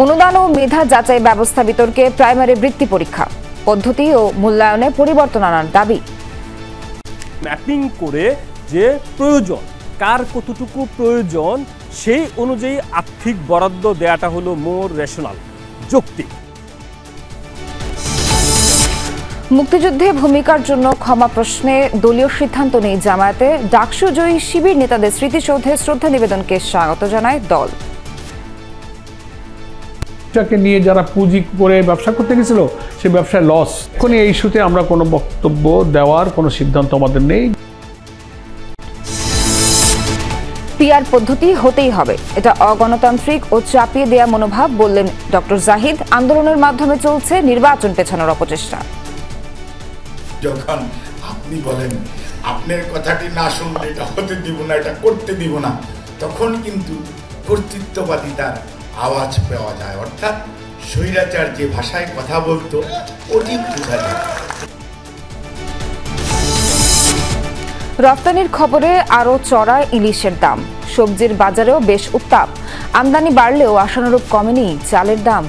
অনুদান ও মেধা যাচাই ব্যবস্থা বিতর্কে প্রাইমারি বৃত্তি পরীক্ষা পদ্ধতি ও মূল্যায়নে পরিবর্তন আনার দাবি। ম্যাপিং করে যে প্রয়োজন, কার কতটুকু প্রয়োজন, সেই অনুযায়ী আর্থিক বরাদ্দ দেয়াটা হলো মোর রেশনাল, যৌক্তিক। মুক্তিযুদ্ধে ভূমিকার জন্য ক্ষমা প্রশ্নে দলীয় সিদ্ধান্ত নেই জামায়াতে। ডাকসু জয়ী শিবির নেতাদের স্মৃতিসৌধে শ্রদ্ধা নিবেদনকে স্বাগত জানায় দল। নিয়ে যারা পুঁজি করে ব্যবসা করতে গেছিল সে ব্যবসায় লস। এখন এই ইস্যুতে আমরা কোনো বক্তব্য দেওয়ার কোনো সিদ্ধান্ত আমাদের নেই। পিআর পদ্ধতি হতেই হবে, এটা অগণতান্ত্রিক ও চাপিয়ে দেয়া মনোভাব বললেন ডক্টর জাহিদ। আন্দোলনের মাধ্যমে চলছে নির্বাচন পেছানোর অপচেষ্টা। যখন আপনি বলেন আপনার কথাটি না শুনলে এটা হতে দিব না, এটা করতে দিব না, তখন কিন্তু কর্তৃত্ববাদিতার আওয়াজ পাওয়া যায়, অর্থাৎ স্বৈরাচার যে ভাষায় কথা বলতো ওটি বোঝা যায়। রপ্তানির খবরে আরও চড়া ইলিশের দাম। সবজির বাজারেও বেশ উত্তাপ। আমদানি বাড়লেও আশানুরূপ কমেনি চালের দাম।